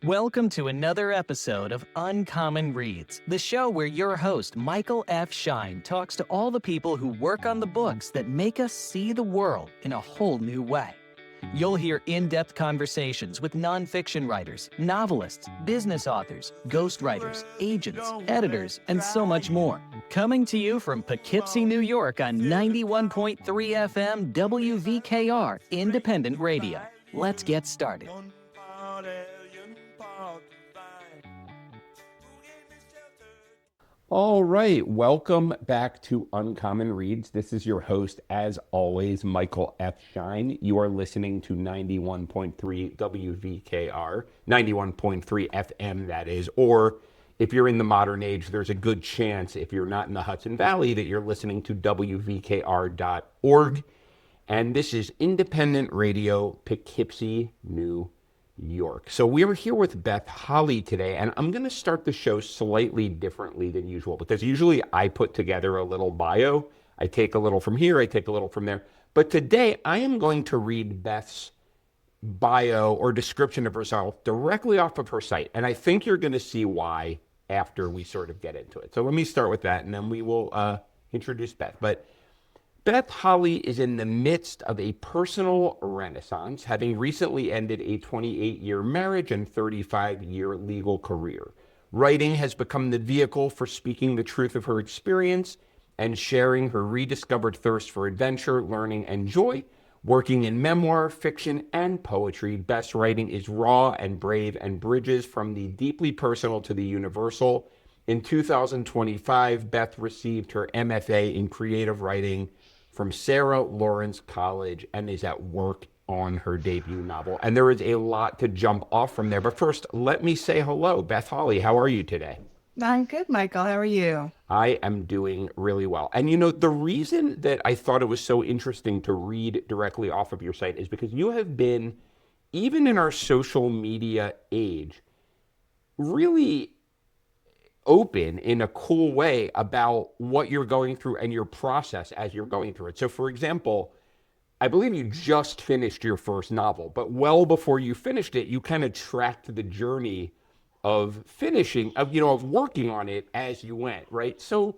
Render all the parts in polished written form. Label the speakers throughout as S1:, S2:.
S1: Welcome to another episode of Uncommon Reads, the show where your host, Michael F. Schein, talks to all the people who work on the books that make us see the world in a whole new way. You'll hear in-depth conversations with nonfiction writers, novelists, business authors, ghostwriters, agents, editors, and so much more. Coming to you from Poughkeepsie, New York on 91.3 FM WVKR Independent Radio. Let's get started.
S2: All right, welcome back to Uncommon Reads. This is your host, as always, Michael F. Schein. You are listening to 91.3 WVKR, 91.3 FM, that is. Or if you're in the modern age, there's a good chance, if you're not in the Hudson Valley, that you're listening to WVKR.org. And this is Independent Radio, Poughkeepsie, New York. So we're here with Beth Holly today, and I'm going to start the show slightly differently than usual because usually I put together a little bio. I take a little from here, I take a little from there. But today I am going to read Beth's bio or description of herself directly off of her site. And I think you're going to see why after we sort of get into it. So let me start with that, and then we will introduce Beth. But Beth Holly is in the midst of a personal renaissance, having recently ended a 28-year marriage and 35-year legal career. Writing has become the vehicle for speaking the truth of her experience and sharing her rediscovered thirst for adventure, learning, and joy. Working in memoir, fiction, and poetry, Beth's writing is raw and brave and bridges from the deeply personal to the universal. In 2025, Beth received her MFA in creative writing from Sarah Lawrence College and is at work on her debut novel. And there is a lot to jump off from there. But first, let me say hello. Beth Holly, how are you today?
S3: I'm good, Michael. How are you?
S2: I am doing really well. And you know, the reason that I thought it was so interesting to read directly off of your site is because you have been, even in our social media age, really open in a cool way about what you're going through and your process as you're going through it. So for example, I believe you just finished your first novel, but well before you finished it, you kind of tracked the journey of finishing, of working on it as you went, right? So,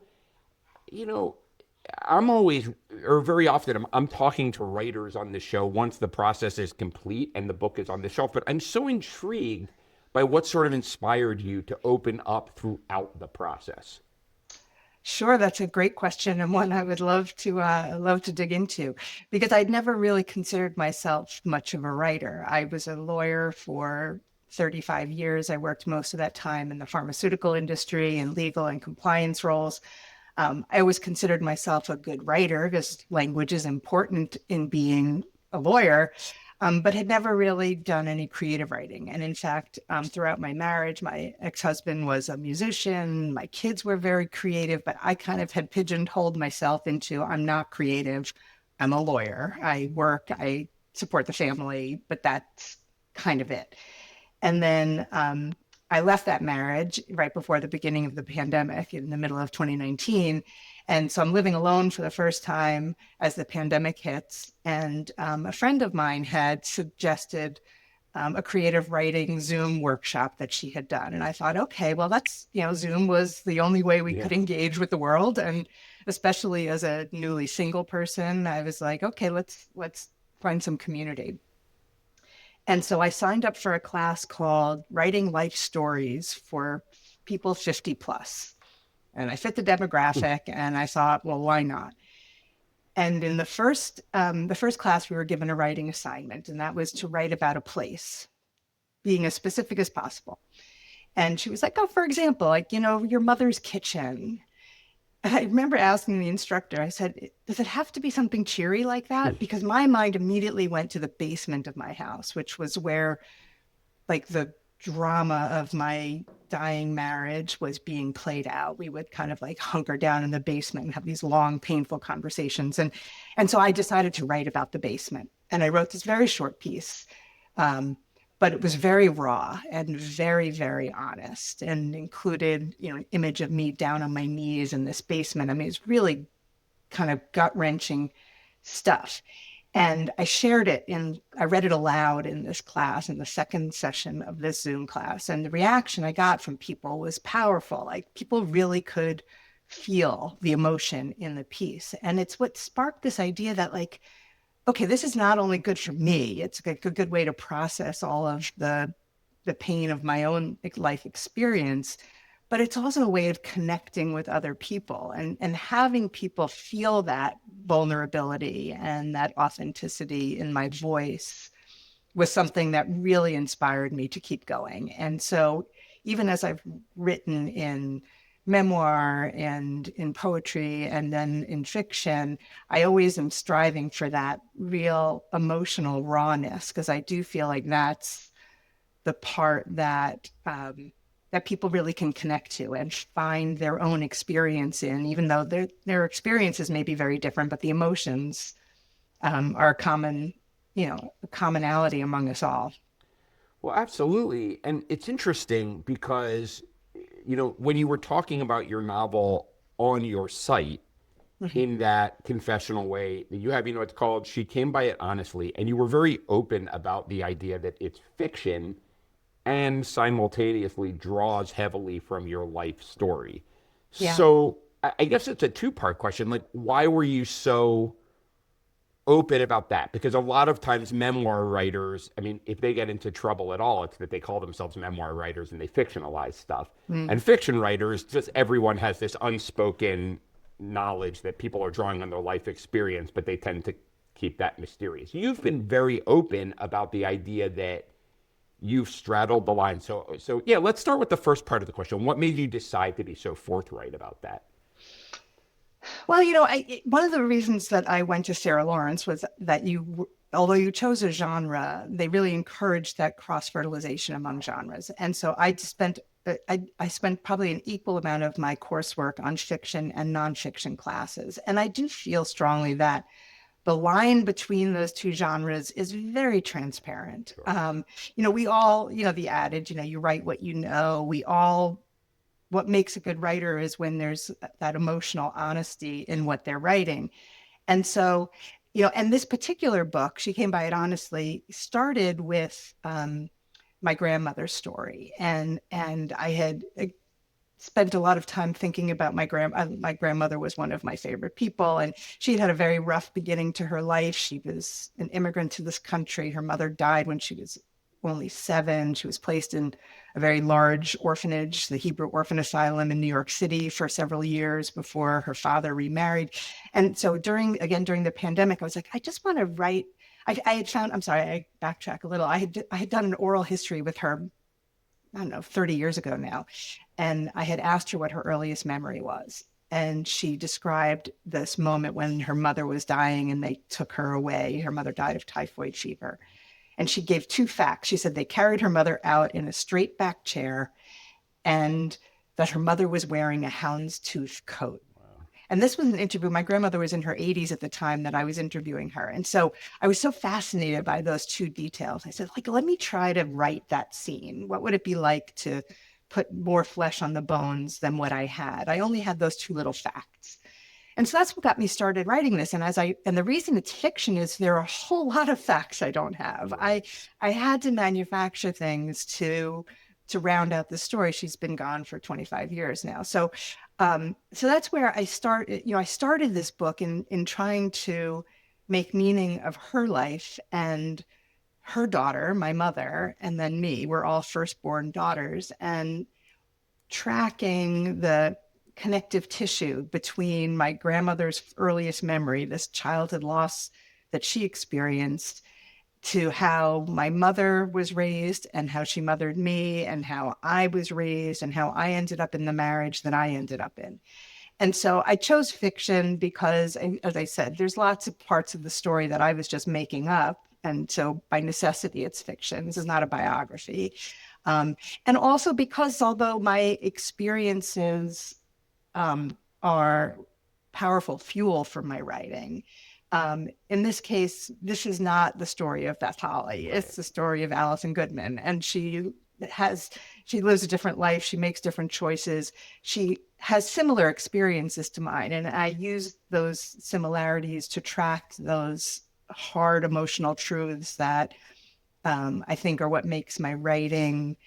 S2: I'm always, or very often, I'm talking to writers on the show once the process is complete and the book is on the shelf, but I'm so intrigued by what sort of inspired you to open up throughout the process.
S3: Sure, that's a great question and one I would love to dig into because I'd never really considered myself much of a writer. I was a lawyer for 35 years. I worked most of that time in the pharmaceutical industry and legal and compliance roles. I always considered myself a good writer because language is important in being a lawyer. But had never really done any creative writing. And in fact, throughout my marriage, my ex-husband was a musician. My kids were very creative, but I kind of had pigeonholed myself into, I'm not creative. I'm a lawyer. I work, I support the family, but that's kind of it. And then I left that marriage right before the beginning of the pandemic in the middle of 2019. And so I'm living alone for the first time as the pandemic hits. And a friend of mine had suggested a creative writing Zoom workshop that she had done. And I thought, okay, well, that's, Zoom was the only way we could engage with the world. And especially as a newly single person, I was like, okay, let's find some community. And so I signed up for a class called Writing Life Stories for People 50 Plus. And I fit the demographic and I thought, well, why not? And in the first class, we were given a writing assignment, and that was to write about a place, being as specific as possible. And she was like, oh, for example, your mother's kitchen. And I remember asking the instructor, I said, does it have to be something cheery like that? Because my mind immediately went to the basement of my house, which was where the drama of my dying marriage was being played out. We would kind of hunker down in the basement and have these long, painful conversations. And so I decided to write about the basement. And I wrote this very short piece, but it was very raw and very, very honest and included, an image of me down on my knees in this basement. I mean, it's really kind of gut-wrenching stuff. And I read it aloud in this class, in the second session of this Zoom class. And the reaction I got from people was powerful. Like people really could feel the emotion in the piece. And it's what sparked this idea that like, okay, this is not only good for me, it's a good way to process all of the pain of my own life experience, but it's also a way of connecting with other people and having people feel that vulnerability and that authenticity in my voice was something that really inspired me to keep going. And so even as I've written in memoir and in poetry and then in fiction, I always am striving for that real emotional rawness, because I do feel like that's the part that that people really can connect to and find their own experience in, even though their experiences may be very different, but the emotions are a common, a commonality among us all.
S2: Well, absolutely. And it's interesting because, when you were talking about your novel on your site, in that confessional way that you have, it's called She Came By It Honestly, and you were very open about the idea that it's fiction and simultaneously draws heavily from your life story.
S3: Yeah.
S2: So I guess it's a two-part question. Like, why were you so open about that? Because a lot of times memoir writers, I mean, if they get into trouble at all, it's that they call themselves memoir writers and they fictionalize stuff. And fiction writers, just everyone has this unspoken knowledge that people are drawing on their life experience, but they tend to keep that mysterious. You've been very open about the idea that you've straddled the line. So yeah, let's start with the first part of the question. What made you decide to be so forthright about that?
S3: Well, one of the reasons that I went to Sarah Lawrence was that although you chose a genre, they really encouraged that cross-fertilization among genres. And so I spent probably an equal amount of my coursework on fiction and nonfiction classes. And I do feel strongly that the line between those two genres is very transparent. Sure. We all, the adage, you write what you know. What makes a good writer is when there's that emotional honesty in what they're writing. And so, and this particular book, She Came By It Honestly, started with my grandmother's story. And I had spent a lot of time thinking about my grandmother was one of my favorite people, and she had a very rough beginning to her life. She was an immigrant to this country. Her mother died when she was only 7. She was placed in a very large orphanage, the Hebrew Orphan Asylum in New York City, for several years before her father remarried. And so during the pandemic, I was like, I just want to write. I had found, I'm sorry, I backtrack a little. I had done an oral history with her, I don't know, 30 years ago now. And I had asked her what her earliest memory was. And she described this moment when her mother was dying and they took her away. Her mother died of typhoid fever. And she gave 2 facts. She said they carried her mother out in a straight back chair and that her mother was wearing a houndstooth coat. And this was an interview. My grandmother was in her 80s at the time that I was interviewing her. And so I was so fascinated by those 2 details. I said, let me try to write that scene. What would it be like to put more flesh on the bones than what I had? I only had those 2 little facts. And so that's what got me started writing this. And the reason it's fiction is there are a whole lot of facts I don't have. I had to manufacture things to round out the story. She's been gone for 25 years now. So that's where I started. I started this book in trying to make meaning of her life and her daughter, my mother, and then me. We're all firstborn daughters, and tracking the connective tissue between my grandmother's earliest memory, this childhood loss that she experienced, to how my mother was raised and how she mothered me and how I was raised and how I ended up in the marriage that I ended up in. And so I chose fiction because, as I said, there's lots of parts of the story that I was just making up. And so by necessity, it's fiction. This is not a biography. And also because although my experiences are powerful fuel for my writing, in this case, this is not the story of Beth Holly. Right. It's the story of Allison Goodman. And she lives a different life. She makes different choices. She has similar experiences to mine. And I use those similarities to track those hard emotional truths that I think are what makes my writing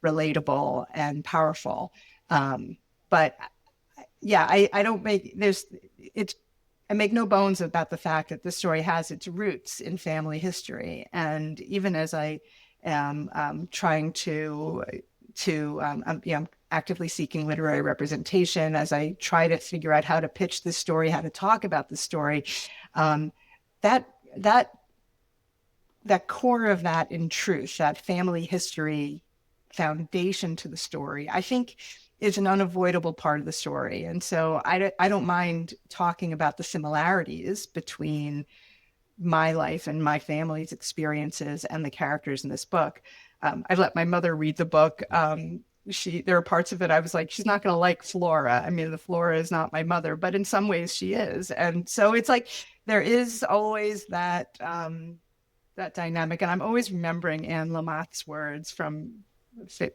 S3: relatable and powerful. But yeah, I don't make it's I make no bones about the fact that this story has its roots in family history. And even as I am trying I'm actively seeking literary representation, as I try to figure out how to pitch this story, how to talk about the story, um, that that that core of that in truth, that family history foundation to the story, I think is an unavoidable part of the story. And so I don't mind talking about the similarities between my life and my family's experiences and the characters in this book. I let my mother read the book. There are parts of it I was like, she's not going to like Flora. I mean, the Flora is not my mother, but in some ways she is. And so it's like there is always that dynamic. And I'm always remembering Anne Lamott's words from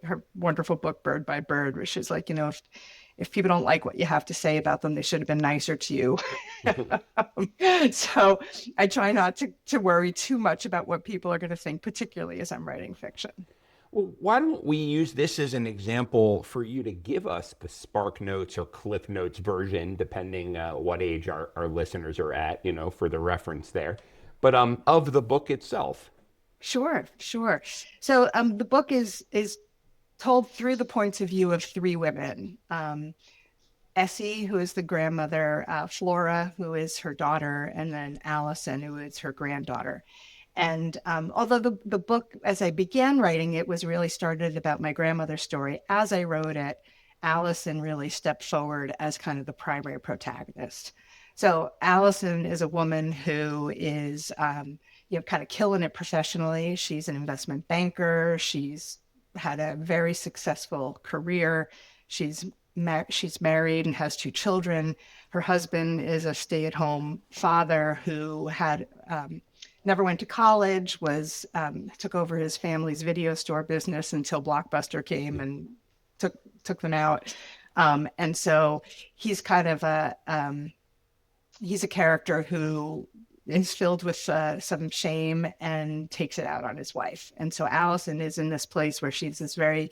S3: her wonderful book, Bird by Bird, which is like, if people don't like what you have to say about them, they should have been nicer to you. So I try not to worry too much about what people are going to think, particularly as I'm writing fiction.
S2: Well, why don't we use this as an example for you to give us the Spark Notes or Cliff Notes version, depending what age our listeners are at, for the reference there. But of the book itself.
S3: Sure. So the book is told through the points of view of three women. Essie, who is the grandmother, Flora, who is her daughter, and then Allison, who is her granddaughter. And although the book, as I began writing it, was really started about my grandmother's story, as I wrote it, Allison really stepped forward as kind of the primary protagonist. So Allison is a woman who is, kind of killing it professionally. She's an investment banker. She's had a very successful career. She's married and has two children. Her husband is a stay-at-home father who had never went to college, took over his family's video store business until Blockbuster came and took them out. And so he's kind of he's a character who is filled with some shame and takes it out on his wife. And so Allison is in this place where she's this very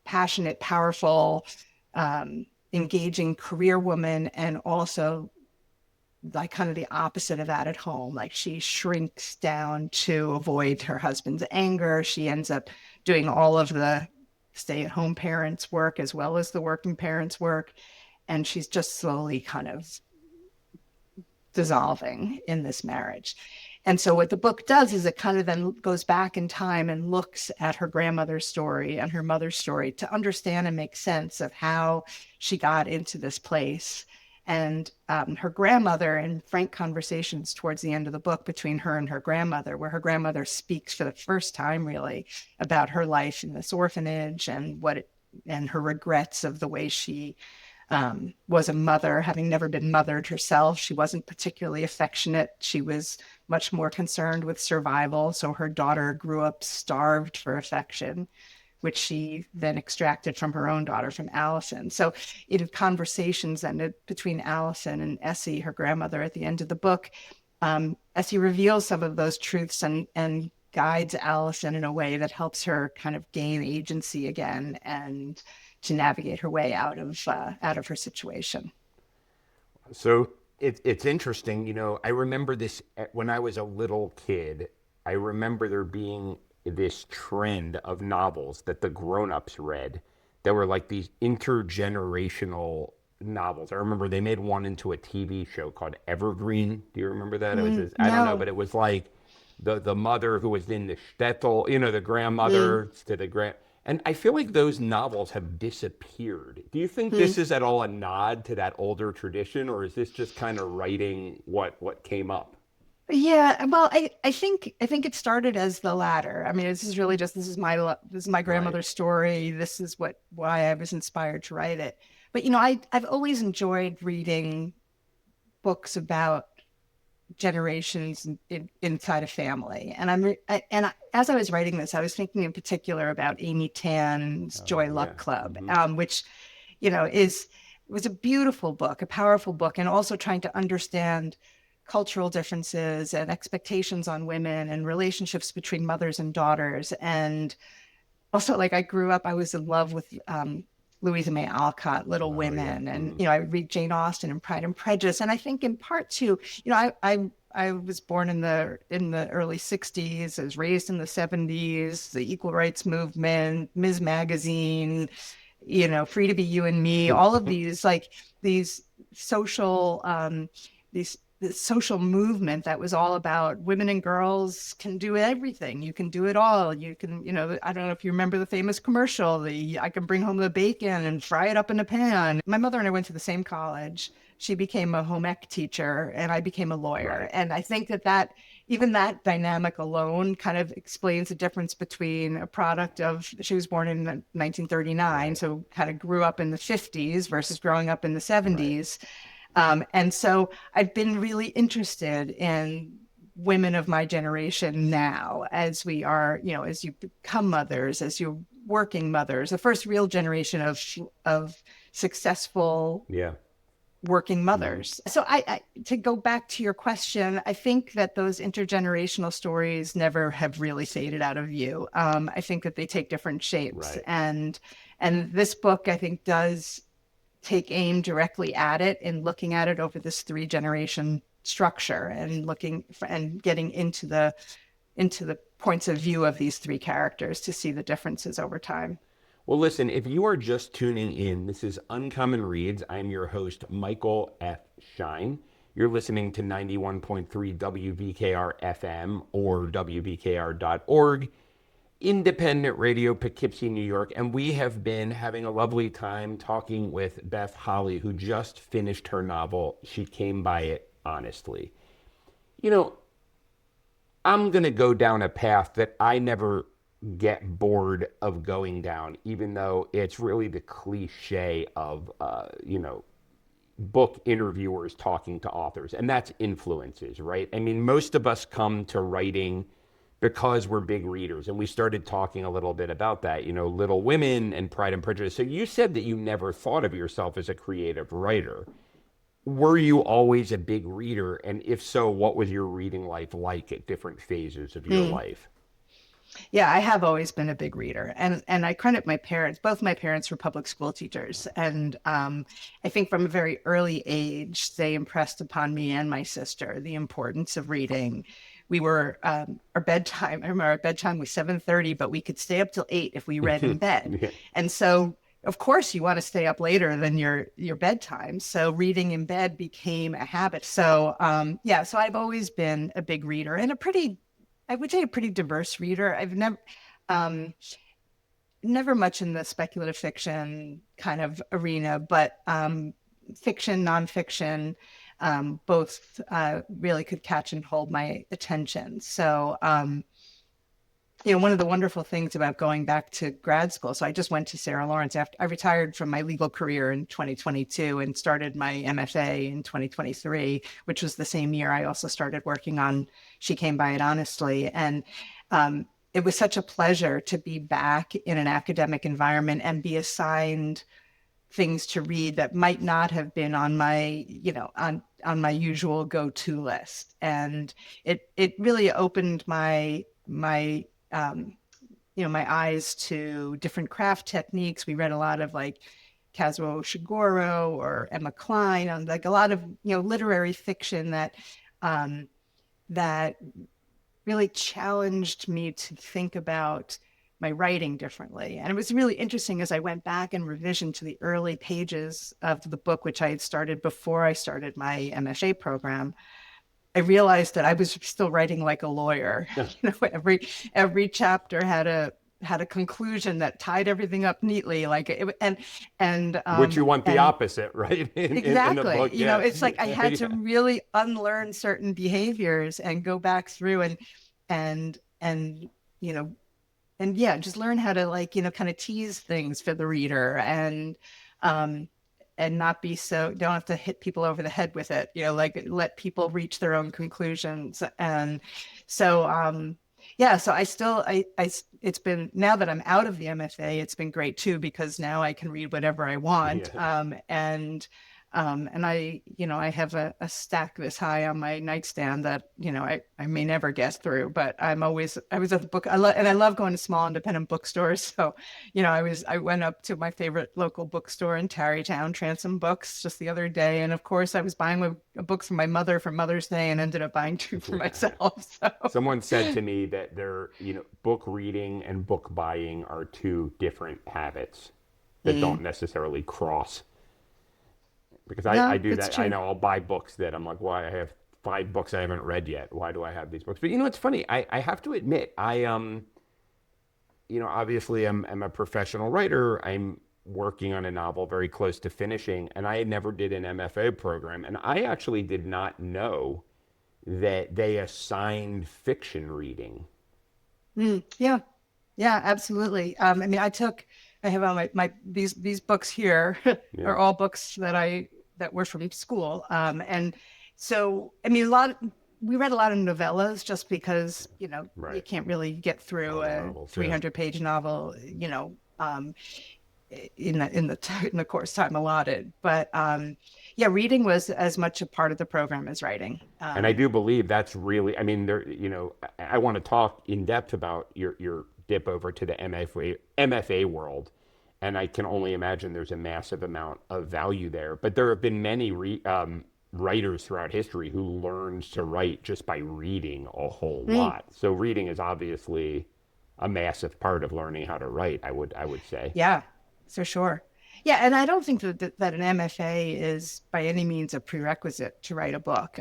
S3: passionate, powerful, engaging career woman, and also like kind of the opposite of that at home. Like she shrinks down to avoid her husband's anger. She ends up doing all of the stay-at-home parents' work as well as the working parents' work. And she's just slowly kind of dissolving in this marriage. And so what the book does is it kind of then goes back in time and looks at her grandmother's story and her mother's story to understand and make sense of how she got into this place. And her grandmother, and frank conversations towards the end of the book between her and her grandmother, where her grandmother speaks for the first time really about her life in this orphanage and and her regrets of the way she was a mother, having never been mothered herself. She wasn't particularly affectionate. She was much more concerned with survival. So her daughter grew up starved for affection, which she then extracted from her own daughter, from Allison. So in conversations then between Allison and Essie, her grandmother, at the end of the book, Essie reveals some of those truths and guides Allison in a way that helps her kind of gain agency again and to navigate her way out of her situation.
S2: So it's interesting, I remember this when I was a little kid. I remember there being this trend of novels that the grown-ups read that were like these intergenerational novels. I remember they made one into a TV show called Evergreen. Do you remember that? It was this, I don't know, but it was like the mother who was in the shtetl, the grandmother to the grand. And I feel like those novels have disappeared. Do you think this is at all a nod to that older tradition, or is this just kind of writing what came up?
S3: Yeah, well, I think it started as the latter. I mean, this is my grandmother's story. This is why I was inspired to write it. But I've always enjoyed reading books about generations inside a family. And as I was writing this, I was thinking in particular about Amy Tan's Joy Luck Club, which, was a beautiful book, a powerful book, and also trying to understand cultural differences and expectations on women and relationships between mothers and daughters. And also, like, I grew up, I was in love with Louisa May Alcott, Little Women, and I would read Jane Austen and Pride and Prejudice. And I think in part too, I was born in the early '60s. I was raised in the '70s, the Equal Rights Movement, Ms. Magazine, Free to Be You and Me, all of these these social this social movement that was all about women and girls can do everything. You can do it all. You can, I don't know if you remember the famous commercial, I can bring home the bacon and fry it up in a pan. My mother and I went to the same college. She became a home ec teacher and I became a lawyer.
S2: Right.
S3: And I think that even that dynamic alone kind of explains the difference between a product of, she was born in 1939, so kind of grew up in the 50s versus growing up in the 70s. And so I've been really interested in women of my generation now, as we are, as you become mothers, as you're working mothers, the first real generation of successful working mothers. So I to go back to your question, I think that those intergenerational stories never have really faded out of view. I think that they take different shapes.
S2: Right.
S3: And this book, I think, does take aim directly at it and looking at it over this 3-generation structure and looking and getting into the points of view of these 3 characters to see the differences over time.
S2: Well, listen, if you are just tuning in, this is Uncommon Reads. I'm your host, Michael F. Schein. You're listening to 91.3 WVKR FM or WVKR.org. Independent radio, Poughkeepsie, New York, and we have been having a lovely time talking with Beth Holly, who just finished her novel, She Came By It Honestly. I'm going to go down a path that I never get bored of going down, even though it's really the cliche of, book interviewers talking to authors, and that's influences, right? I mean, most of us come to writing because we're big readers. And we started talking a little bit about that, Little Women and Pride and Prejudice. So you said that you never thought of yourself as a creative writer. Were you always a big reader? And if so, what was your reading life like at different phases of your life?
S3: Yeah, I have always been a big reader. And I credit my parents. Both my parents were public school teachers. And I think from a very early age, they impressed upon me and my sister the importance of reading. We were, our bedtime, I remember our bedtime was 7:30, but we could stay up till 8 if we read in bed.
S2: Yeah.
S3: And so, of course, you want to stay up later than your bedtime. So reading in bed became a habit. So, so I've always been a big reader and I would say a pretty diverse reader. I've never much in the speculative fiction kind of arena, but fiction, nonfiction, both really could catch and hold my attention. So, one of the wonderful things about going back to grad school, so I just went to Sarah Lawrence after I retired from my legal career in 2022 and started my MFA in 2023, which was the same year I also started working on She Came By It Honestly. And it was such a pleasure to be back in an academic environment and be assigned things to read that might not have been on my, on my usual go-to list. And it really opened my eyes to different craft techniques. We read a lot of like Kazuo Ishiguro or Emma Klein, and like a lot of, literary fiction that really challenged me to think about my writing differently. And it was really interesting as I went back and revisioned to the early pages of the book, which I had started before I started my MFA program. I realized that I was still writing like a lawyer. Every chapter had a conclusion that tied everything up neatly, like it, and
S2: which you want the opposite, right?
S3: Exactly.
S2: In the book,
S3: It's like I had to really unlearn certain behaviors and go back through and just learn how to kind of tease things for the reader and not be don't have to hit people over the head with it, let people reach their own conclusions. And so, so it's been, now that I'm out of the MFA, it's been great too, because now I can read whatever I want. And I have a stack this high on my nightstand that, I may never get through, but I was at the book. And I love going to small independent bookstores. So, I went up to my favorite local bookstore in Tarrytown, Transom Books, just the other day. And of course I was buying a book for my mother for Mother's Day and ended up buying two for myself. So
S2: Someone said to me that book reading and book buying are two different habits that don't necessarily cross. Because
S3: yeah,
S2: I do
S3: it's
S2: that.
S3: true.
S2: I know I'll buy books that I'm like, why I have 5 books I haven't read yet. Why do I have these books? But it's funny. I have to admit, obviously I'm a professional writer. I'm working on a novel very close to finishing, and I never did an MFA program. And I actually did not know that they assigned fiction reading.
S3: Yeah. Yeah, absolutely. I have on these books here
S2: Yeah,
S3: are all books that were from school. And so, we read a lot of novellas just because, you
S2: right.
S3: can't really get through
S2: All the
S3: a
S2: novels, yeah.
S3: 300-page novel, in the course time allotted. But yeah, reading was as much a part of the program as writing.
S2: And I do believe that's really, I mean, I want to talk in depth about your dip over to the MFA world. And I can only imagine there's a massive amount of value there. But there have been many writers throughout history who learned to write just by reading a whole
S3: Mm,
S2: lot. So reading is obviously a massive part of learning how to write, I would say.
S3: yeah, for sure. Yeah, and I don't think that an MFA is by any means a prerequisite to write a book.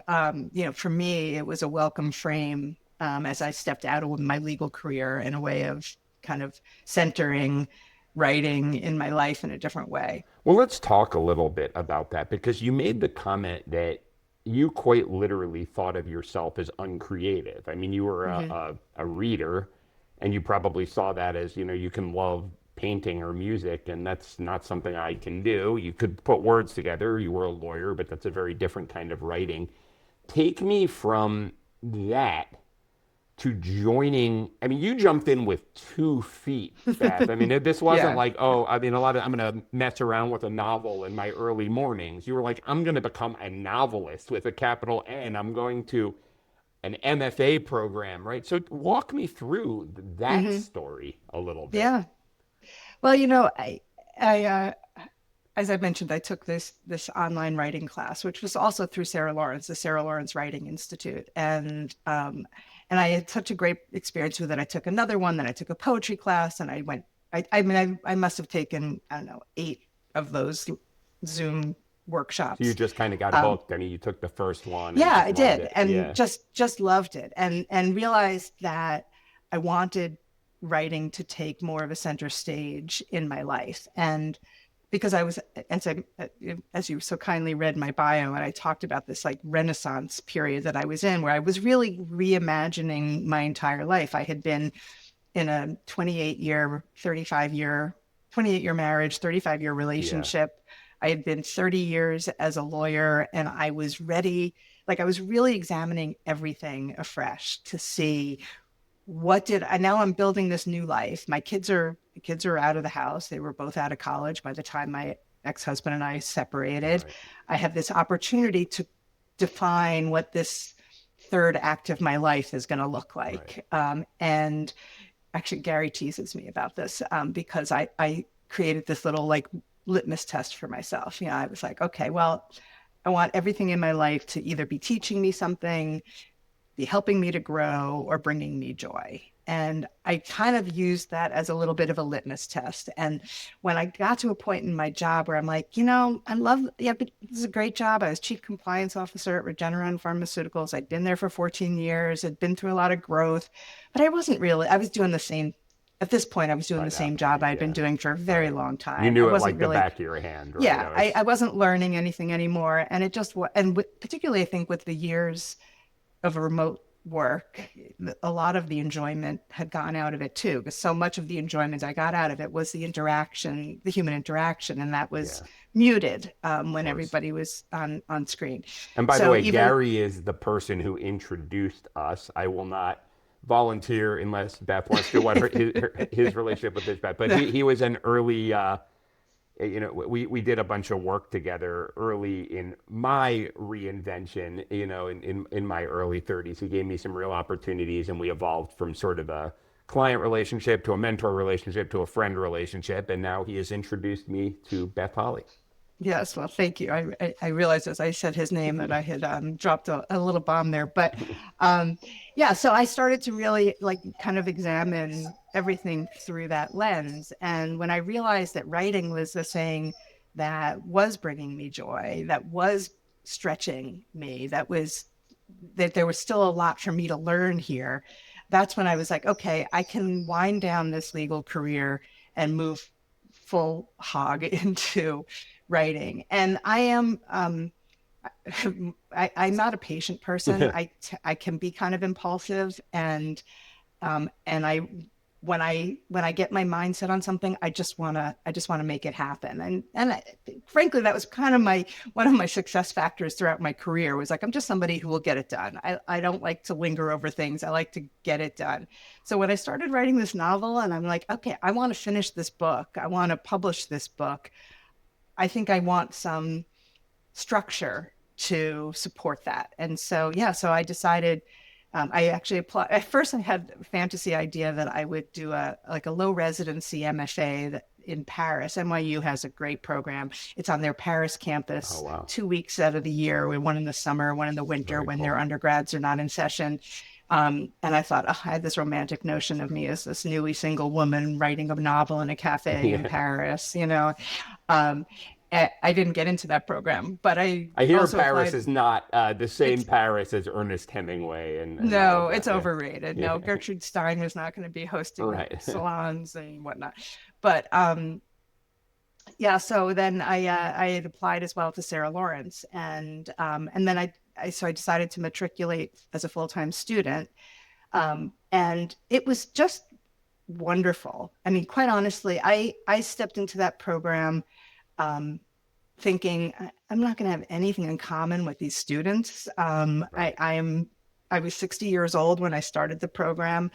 S3: For me, it was a welcome frame as I stepped out of my legal career in a way of kind of centering writing in my life in a different way.
S2: Well, let's talk a little bit about that because you made the comment that you quite literally thought of yourself as uncreative. I mean, you were
S3: Hmm.
S2: a reader and you probably saw that as, you can love painting or music, and that's not something I can do. You could put words together. You were a lawyer, but that's a very different kind of writing. Take me from that to joining. I mean, you jumped in with 2 feet, Beth. I mean, this wasn't
S3: Yeah.
S2: like, oh, I mean, I'm going to mess around with a novel in my early mornings. You were like, I'm going to become a novelist with a capital N. I'm going to an MFA program, right? So walk me through that
S3: Hmm.
S2: story a little bit.
S3: Yeah. Well, I as I mentioned, I took this online writing class, which was also through Sarah Lawrence, the Sarah Lawrence Writing Institute, and I had such a great experience with it. I took another one, then I took a poetry class, and I went. I must have taken, I don't know, 8 of those Zoom
S2: So you
S3: workshops.
S2: just kind of got
S3: Um,
S2: hooked. I mean, you took the first one and
S3: yeah,
S2: just
S3: I
S2: loved
S3: did,
S2: it.
S3: and
S2: Yeah,
S3: just loved it, and realized that I wanted writing to take more of a center stage in my life. And because I was, as you so kindly read my bio, and I talked about this like Renaissance period that I was in, where I was really reimagining my entire life. I had been in a 28-year marriage, 35-year
S2: yeah,
S3: relationship. I had been 30 years as a lawyer, and I was ready. Like I was really examining everything afresh to see what did I now I'm building this new life. My kids are out of the house. They were both out of college by the time my ex-husband and I separated.
S2: right,
S3: I have this opportunity to define what this third act of my life is going to look
S2: right.
S3: like. And actually, Gary teases me about this because I created this little like litmus test for myself. I was like, okay, well, I want everything in my life to either be teaching me something, be helping me to grow, or bringing me joy. And I kind of used that as a little bit of a litmus test. And when I got to a point in my job where I'm like, I love, yeah, but this is a great job. I was chief compliance officer at Regeneron Pharmaceuticals. I'd been there for 14 years, had been through a lot of growth, but I was doing the same, at this point, I was doing
S2: By
S3: the same
S2: that
S3: job
S2: point,
S3: I'd been
S2: yeah,
S3: doing for a very
S2: right.
S3: long
S2: You
S3: time. I
S2: knew it
S3: wasn't
S2: like the
S3: really,
S2: back of your hand, right?
S3: yeah,
S2: I
S3: I
S2: was,
S3: wasn't learning anything anymore. And it just, particularly I think with the years of remote work, a lot of the enjoyment had gone out of it too, because so much of the enjoyment I got out of it was the interaction, the human interaction, and that was
S2: yeah,
S3: muted
S2: of
S3: when
S2: course.
S3: everybody was on screen.
S2: And by the
S3: So
S2: way,
S3: even
S2: Gary is the person who introduced us. I will not volunteer unless Beth wants to what his relationship with this Beth, but he was an early we did a bunch of work together early in my reinvention, in my early 30s. He gave me some real opportunities, and we evolved from sort of a client relationship to a mentor relationship to a friend relationship. And now he has introduced me to Beth Holly.
S3: Yes, well, thank you. I realized as I said his name that I had dropped a little bomb there, but yeah. So I started to really like kind of examine everything through that lens, and when I realized that writing was the thing that was bringing me joy, that was stretching me, that there was still a lot for me to learn here. That's when I was like, okay, I can wind down this legal career and move full hog into writing. And I am, I'm not a patient person. I can be kind of impulsive, and when I get my mindset on something, I just wanna make it happen. And frankly, that was kind of one of my success factors throughout my career was like, I'm just somebody who will get it done. I don't like to linger over things. I like to get it done. So when I started writing this novel and I'm like, okay, I want to finish this book. I want to publish this book. I think I want some structure to support that. And so, yeah, so I decided I actually applied. At first, I had a fantasy idea that I would do a low residency MFA in Paris. NYU has a great program. It's on their Paris campus,
S2: Oh, wow.
S3: 2 weeks out of the year, one in the summer, one in the winter, when their undergrads are not in session. And I thought, I had this romantic notion of me as this newly single woman writing a novel in a cafe in Paris, I didn't get into that program, but I
S2: hear
S3: also
S2: Paris
S3: applied.
S2: is not the same Paris as Ernest Hemingway, and
S3: No,
S2: that.
S3: it's overrated.
S2: Yeah.
S3: No, Gertrude Stein was not going to be hosting
S2: Right.
S3: salons and whatnot. But yeah, so then I had applied as well to Sarah Lawrence, and then I decided to matriculate as a full-time student, and it was just wonderful. I mean, quite honestly, I stepped into that program thinking I'm not going to have anything in common with these students.
S2: Right.
S3: I was 60 years old when I started the program.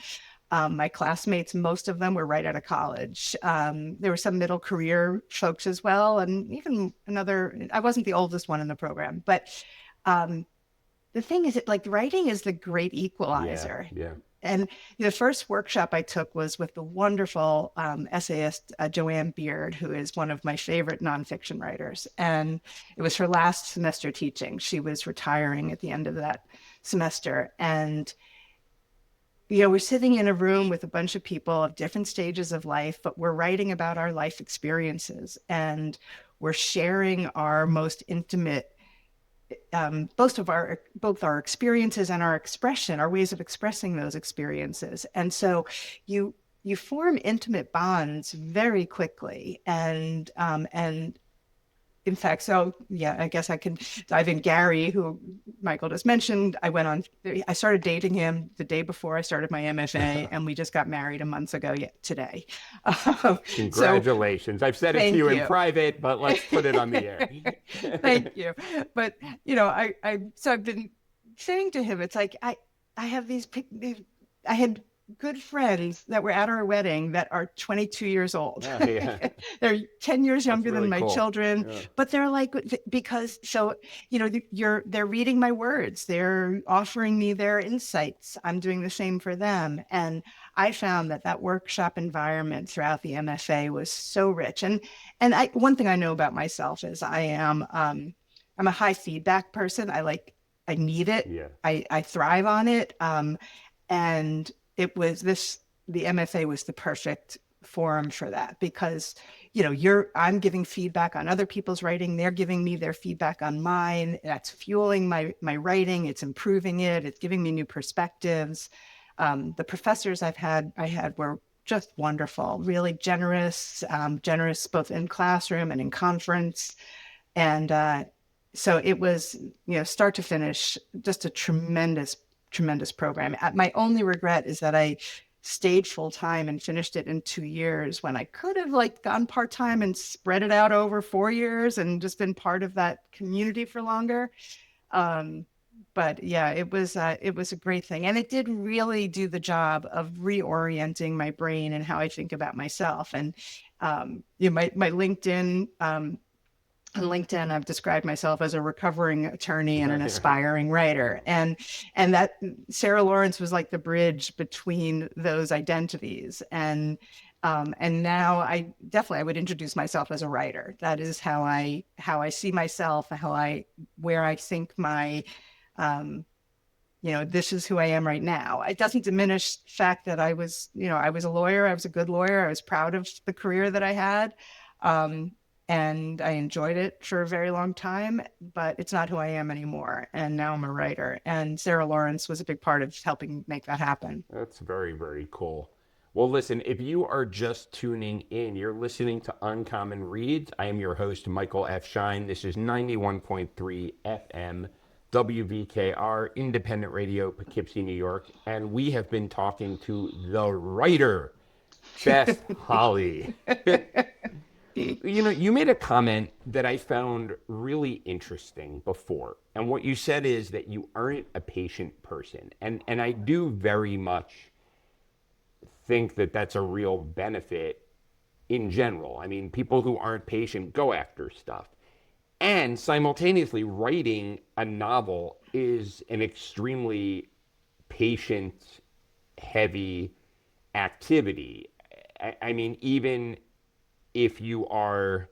S3: My classmates, most of them were right out of college. There were some middle career folks as well, and even I wasn't the oldest one in the program, but the thing is that like writing is the great equalizer.
S2: Yeah.
S3: And the first workshop I took was with the wonderful essayist Joanne Beard, who is one of my favorite nonfiction writers. And it was her last semester teaching. She was retiring at the end of that semester. And, we're sitting in a room with a bunch of people of different stages of life, but we're writing about our life experiences. And we're sharing our most intimate both our experiences and our expression, our ways of expressing those experiences. And so you form intimate bonds very quickly. And in fact, so yeah, I guess I can dive in. Gary, who Michael just mentioned, I started dating him the day before I started my MFA, and we just got married a month ago today.
S2: Congratulations. I've said it to you in private, but let's put it on the air.
S3: Thank you. But, so I've been saying to him, it's like, I had good friends that were at our wedding that are 22 years old.
S2: Oh, yeah.
S3: They're 10 years younger
S2: really
S3: than my
S2: cool.
S3: children, but they're like, because they're reading my words. They're offering me their insights. I'm doing the same for them. And I found that workshop environment throughout the MFA was so rich. And one thing I know about myself is I'm a high feedback person. I need it.
S2: Yeah.
S3: I thrive on it. And the MFA was the perfect forum for that because, I'm giving feedback on other people's writing. They're giving me their feedback on mine. That's fueling my writing. It's improving it. It's giving me new perspectives. The professors I had were just wonderful, really generous both in classroom and in conference. And so it was, start to finish, just a tremendous program. My only regret is that I stayed full time and finished it in 2 years when I could have gone part time and spread it out over 4 years and just been part of that community for longer. But yeah, it was a great thing, and it did really do the job of reorienting my brain and how I think about myself. And My LinkedIn, on LinkedIn, I've described myself as a recovering attorney and an aspiring writer. And that Sarah Lawrence was like the bridge between those identities. And now I would introduce myself as a writer. That is how I see myself, where I think my, this is who I am right now. It doesn't diminish the fact that I was a lawyer. I was a good lawyer. I was proud of the career that I had. And I enjoyed it for a very long time, but it's not who I am anymore. And now I'm a writer. And Sarah Lawrence was a big part of helping make that happen.
S2: That's very, very cool. Well, listen, if you are just tuning in, you're listening to Uncommon Reads. I am your host, Michael F. Schein. This is 91.3 FM, WVKR, independent radio, Poughkeepsie, New York. And we have been talking to the writer, Beth Holly. You made a comment that I found really interesting before. And what you said is that you aren't a patient person. And I do very much think that that's a real benefit in general. I mean, people who aren't patient go after stuff. And simultaneously, writing a novel is an extremely patient-heavy activity. I mean, even if you are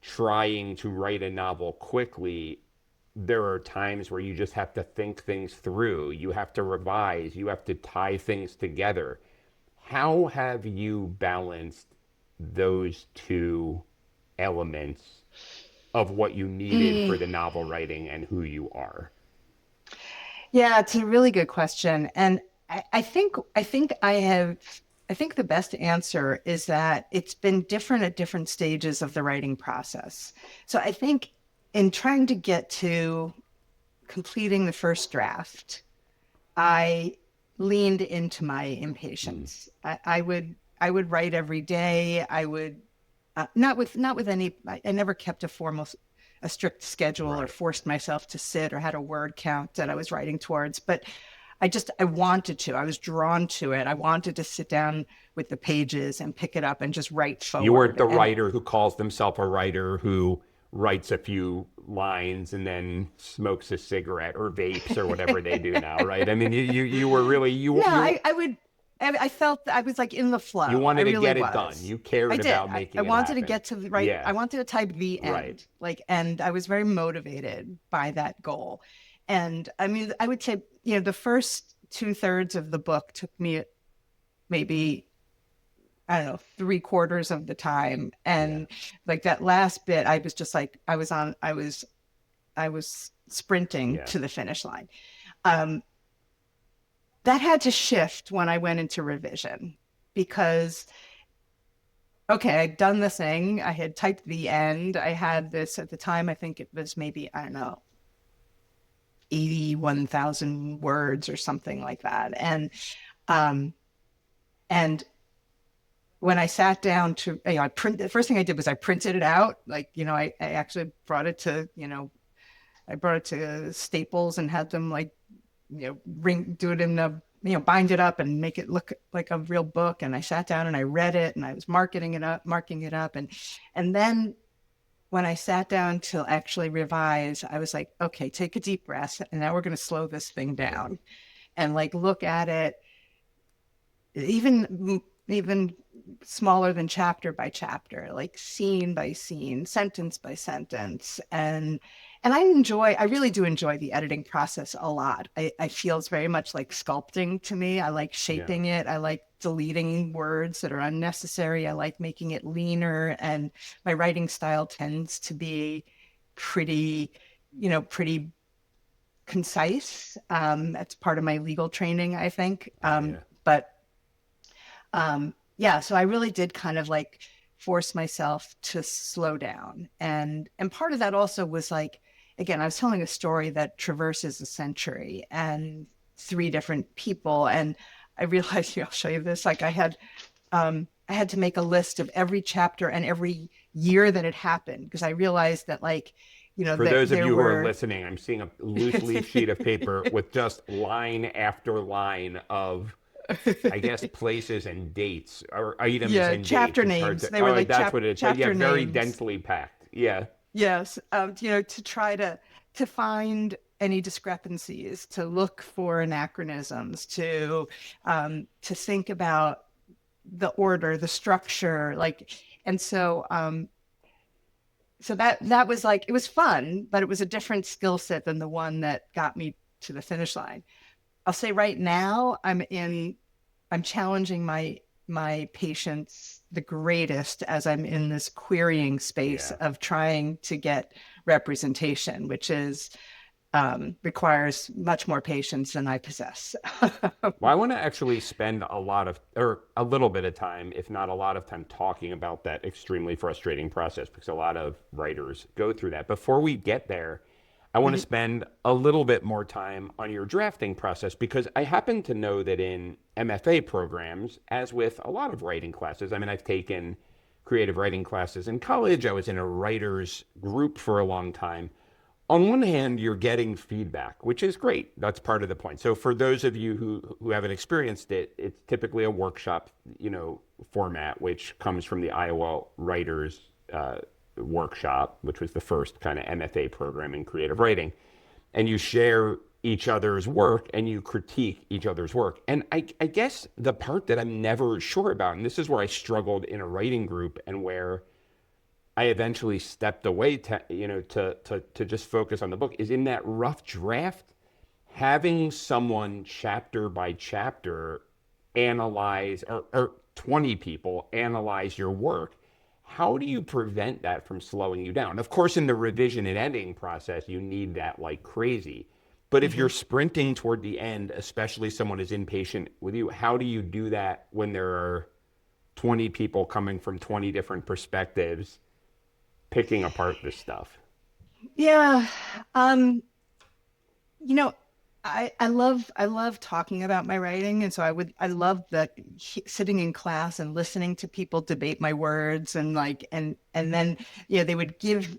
S2: trying to write a novel quickly, there are times where you just have to think things through. You have to revise. You have to tie things together. How have you balanced those two elements of what you needed for the novel writing and who you are?
S3: Yeah, it's a really good question. And I think the best answer is that it's been different at different stages of the writing process. So I think in trying to get to completing the first draft, I leaned into my impatience. I would write every day. I would not with any. I never kept a strict schedule or forced myself to sit or had a word count that I was writing towards, but I wanted to. I was drawn to it. I wanted to sit down with the pages and pick it up and just write forward.
S2: You weren't the writer who calls themselves a writer who writes a few lines and then smokes a cigarette or vapes or whatever they do now, right? I mean, you were really
S3: I felt I was like in the flow.
S2: You wanted to get it done. You cared about making it happen.
S3: I wanted to get to the right.
S2: Yeah.
S3: I wanted to type the end, and I was very motivated by that goal. And I mean, I would say, the first 2/3 of the book took me maybe, I don't know, 3/4 of the time. And like that last bit, I was just like, I was sprinting to the finish line. That had to shift when I went into revision because, okay, I'd done the thing. I had typed the end. I had this at the time. I think it was maybe, I don't know, 81,000 words or something like that. And when I sat down to, the first thing I did was I printed it out. Like, I actually brought it to, Staples and had them do it in a, bind it up and make it look like a real book. And I sat down and I read it and I was marking it up. And then when I sat down to actually revise, I was like, okay, take a deep breath. And now we're going to slow this thing down and look at it, even smaller than chapter by chapter, like scene by scene, sentence by sentence. And I really do enjoy the editing process a lot. I feel it's very much like sculpting to me. I like shaping it. I like deleting words that are unnecessary. I like making it leaner. And my writing style tends to be pretty concise. That's part of my legal training, I think. So I really did kind of force myself to slow down. And part of that also was again, I was telling a story that traverses a century and 3 different people. And I realized, I'll show you this. I had to make a list of every chapter and every year that it happened, because I realized that
S2: for those of you who are listening, I'm seeing a loose leaf sheet of paper with just line after line of I guess places and dates or items
S3: Yeah,
S2: and dates.
S3: chapter
S2: It's hard
S3: names.
S2: to.
S3: They were
S2: Oh,
S3: like
S2: that's what it is. But yeah,
S3: chapter
S2: very
S3: names.
S2: densely packed. Yeah.
S3: Yes, to try to find any discrepancies, to look for anachronisms, to think about the order, the structure, like, and so that was like it was fun, but it was a different skill set than the one that got me to the finish line. I'll say right now I'm challenging my patients the greatest as I'm in this querying space
S2: Yeah.
S3: of trying to get representation, which is requires much more patience than I possess.
S2: Well, I want to actually spend a lot of, or a little bit of time, if not a lot of time, talking about that extremely frustrating process because a lot of writers go through that. Before we get there, I want to
S3: Mhm.
S2: spend a little bit more time on your drafting process because I happen to know that in MFA programs, as with a lot of writing classes, I mean, I've taken creative writing classes in college. I was in a writers group for a long time. On one hand, you're getting feedback, which is great. That's part of the point. So for those of you who haven't experienced it, it's typically a workshop, format, which comes from the Iowa Writers Workshop, which was the first kind of MFA program in creative writing. And you share each other's work and you critique each other's work. And I guess the part that I'm never sure about, and this is where I struggled in a writing group and where I eventually stepped away to just focus on the book is in that rough draft, having someone chapter by chapter analyze or 20 people analyze your work. How do you prevent that from slowing you down? Of course, in the revision and editing process, you need that like crazy. But if you're
S3: Mhm.
S2: sprinting toward the end, especially someone is impatient with you, how do you do that when there are 20 people coming from 20 different perspectives picking apart this stuff?
S3: Yeah. Um, you know, I love talking about my writing, and so I love that sitting in class and listening to people debate my words and like and then they would give,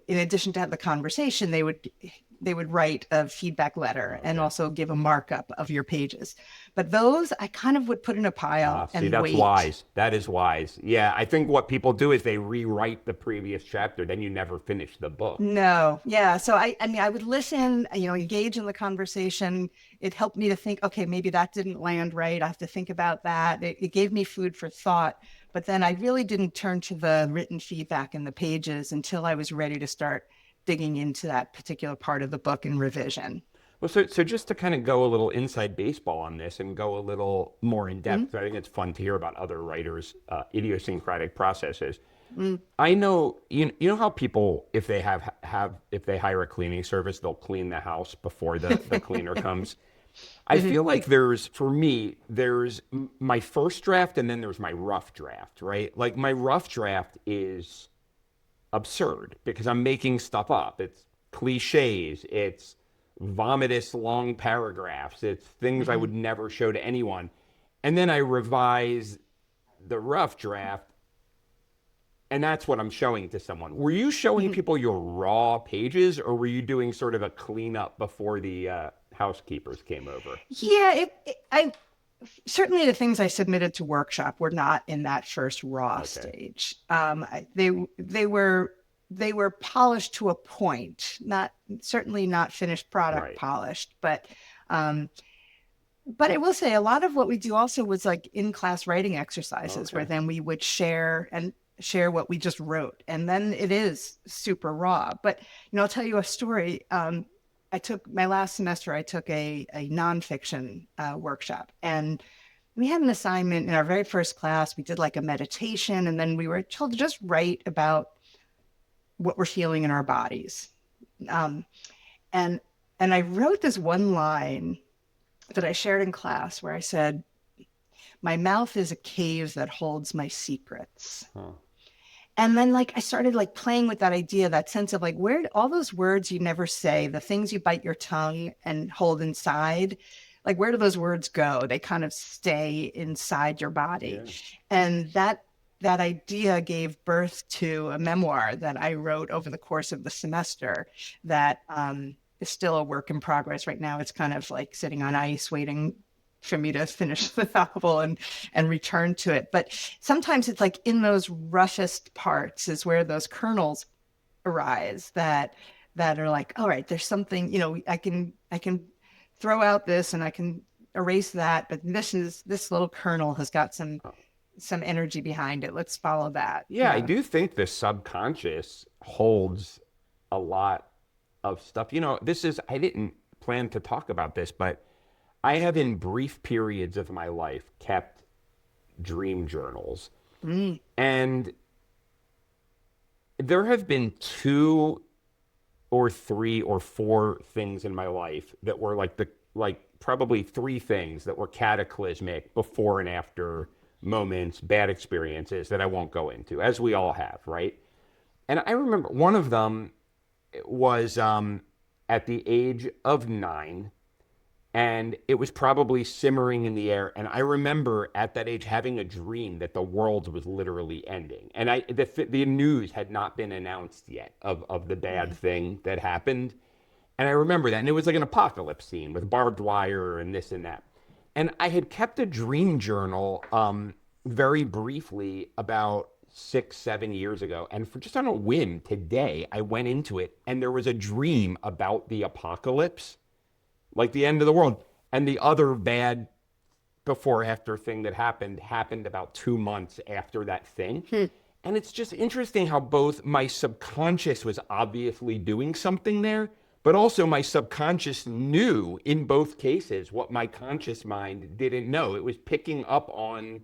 S3: in addition to have the conversation, they would write a feedback letter and
S2: Okay.
S3: also give a markup of your pages. But those I kind of would put in a
S2: Ah,
S3: pile
S2: see,
S3: and
S2: that's
S3: wait.
S2: wise. That is wise. Yeah, I think what people do is they rewrite the previous chapter, then you never finish the book.
S3: No, yeah. So I mean, I would listen, engage in the conversation. It helped me to think, okay, maybe that didn't land right. I have to think about that. It gave me food for thought. But then I really didn't turn to the written feedback in the pages until I was ready to start digging into that particular part of the book in revision.
S2: Well, so just to kind of go a little inside baseball on this and go a little more in
S3: Mm,
S2: depth, I think it's fun to hear about other writers' idiosyncratic processes.
S3: mm,
S2: I know you know how people if they have if they hire a cleaning service, they'll clean the house before the cleaner comes. I
S3: mhm,
S2: feel like there's for me there's my first draft and then there's my rough draft, right? Like my rough draft is absurd because I'm making stuff up. It's cliches, it's vomitous long paragraphs, it's things I
S3: mhm,
S2: would never show to anyone. And then I revise the rough draft and that's what I'm showing to someone. Were you showing
S3: mhm.
S2: people your raw pages or were you doing sort of a cleanup before the housekeepers came over?
S3: Yeah, I certainly the things I submitted to workshop were not in that first raw
S2: Okay.
S3: stage. They were polished to a point, not certainly not finished product
S2: Right.
S3: polished, but I will say a lot of what we do also was like in class writing exercises where
S2: Okay.
S3: then we would share what we just wrote, and then it is super raw. But I'll tell you a story. I took my last semester. I took a nonfiction workshop, and we had an assignment in our very first class. We did like a meditation, and then we were told to just write about what we're feeling in our bodies. Um, and and I wrote this one line that I shared in class where I said, "My mouth is a cave that holds my secrets."
S2: Huh.
S3: And then like I started like playing with that idea, that sense of like where all those words you never say, the things you bite your tongue and hold inside, like where do those words go? They kind of stay inside your body.
S2: Yeah.
S3: And that idea gave birth to a memoir that I wrote over the course of the semester that is still a work in progress right now. It's kind of like sitting on ice waiting for me to finish the novel and return to it. But sometimes it's like in those roughest parts is where those kernels arise that are like, all right, there's something, I can throw out this and I can erase that, but this little kernel has got some energy behind it. Let's follow that.
S2: Yeah, I do think the subconscious holds a lot of stuff. I didn't plan to talk about this, but I have in brief periods of my life kept dream journals. And there have been 2 or 3 or 4 things in my life that were like probably 3 things that were cataclysmic before and after moments, bad experiences that I won't go into, as we all have, right? And I remember one of them was at the age of 9, and it was probably simmering in the air. And I remember at that age having a dream that the world was literally ending. And the news had not been announced yet of the bad thing that happened. And I remember that. And it was like an apocalypse scene with barbed wire and this and that. And I had kept a dream journal very briefly about 6-7 years ago. And just on a whim today, I went into it and there was a dream about the apocalypse, like the end of the world. And the other bad before after thing that happened about 2 months after that thing. And it's just interesting how both my subconscious was obviously doing something there, but also my subconscious knew in both cases what my conscious mind didn't know. It was picking up on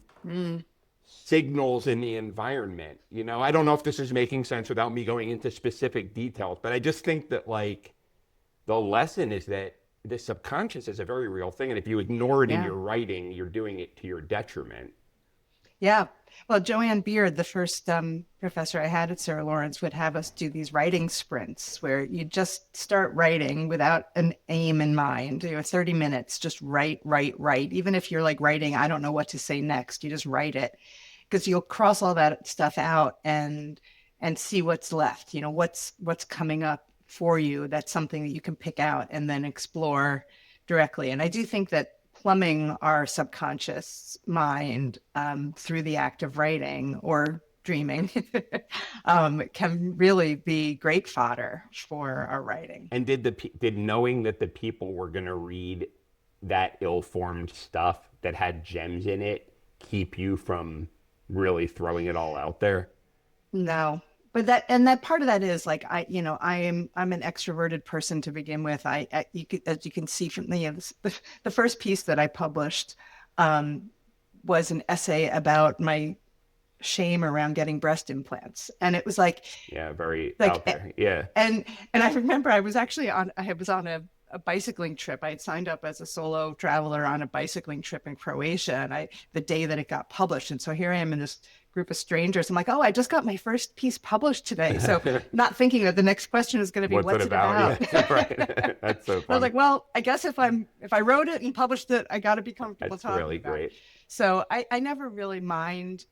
S2: signals in the environment. I don't know if this is making sense without me going into specific details, but I just think that like the lesson is that the subconscious is a very real thing. And if you ignore it in your writing, you're doing it to your detriment.
S3: Yeah. Well, Joanne Beard, the first professor I had at Sarah Lawrence, would have us do these writing sprints where you just start writing without an aim in mind. 30 minutes, just write. Even if you're like writing, I don't know what to say next, you just write it, because you'll cross all that stuff out and see what's left. What's coming up for you. That's something that you can pick out and then explore directly. And I do think that plumbing our subconscious mind through the act of writing or dreaming can really be great fodder for our writing.
S2: And did knowing that the people were going to read that ill-formed stuff that had gems in it keep you from really throwing it all out there?
S3: No. But that part of that is like I'm an extroverted person to begin with. As you can see from the first piece that I published was an essay about my shame around getting breast implants, and it was like
S2: very out there.
S3: And I remember I was on a bicycling trip. I had signed up as a solo traveler on a bicycling trip in Croatia, and the day that it got published, and so here I am in this group of strangers. I'm like, oh, I just got my first piece published today. So not thinking that the next question is going to be, what's it about?
S2: Yeah, right. That's so funny.
S3: I was like, well, I guess if I wrote it and published it, I got to be comfortable talking
S2: really
S3: about
S2: great.
S3: it. So I never really mind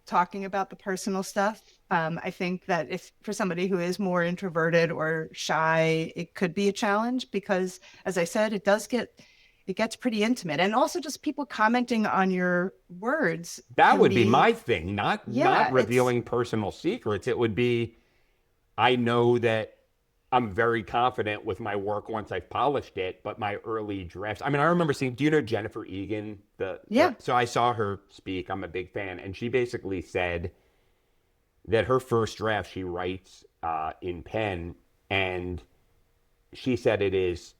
S3: talking about the personal stuff. I think that if for somebody who is more introverted or shy, it could be a challenge because, as I said, it gets pretty intimate. And also just people commenting on your words.
S2: That would be my thing, not revealing personal secrets. It would be, I know that I'm very confident with my work once I've polished it, but my early drafts, I remember seeing, do you know Jennifer Egan? So I saw her speak. I'm a big fan. And she basically said that her first draft she writes in pen, and she said it is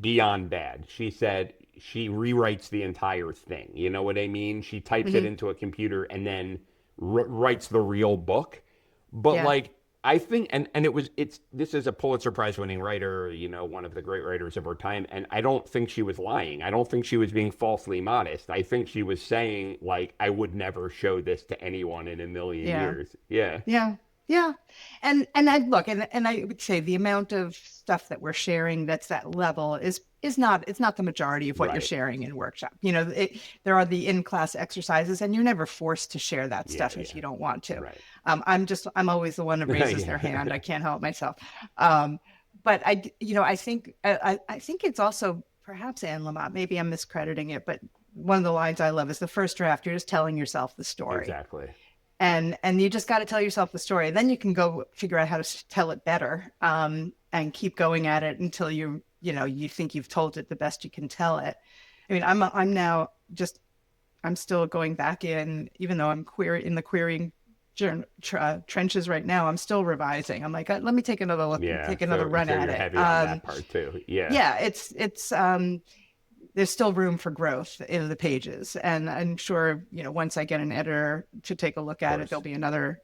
S2: beyond bad. She said she rewrites the entire thing. You know what I mean? She types it into a computer and then writes the real book. But I think, this is a Pulitzer Prize winning writer, one of the great writers of her time. And I don't think she was lying. I don't think she was being falsely modest. I think she was saying, I would never show this to anyone in a million years. Yeah.
S3: Yeah. And I would say the amount of stuff that we're sharing that's that level is not the majority of what you're sharing in workshop. There are the in-class exercises and you're never forced to share that stuff if you don't want to.
S2: Right.
S3: I'm always the one that raises their hand. I can't help myself. But I think it's also perhaps Anne Lamott, maybe I'm miscrediting it, but one of the lines I love is the first draft, you're just telling yourself the story.
S2: Exactly.
S3: And you just got to tell yourself the story. Then you can go figure out how to tell it better, and keep going at it until you think you've told it the best you can tell it. I mean, I'm still going back in, even though I'm in the querying trenches right now. I'm still revising. I'm like, let me take another look, take another run at it.
S2: Heavy on that part too. Yeah.
S3: Yeah, it's there's still room for growth in the pages, and I'm sure once I get an editor to take a look at it, there'll be another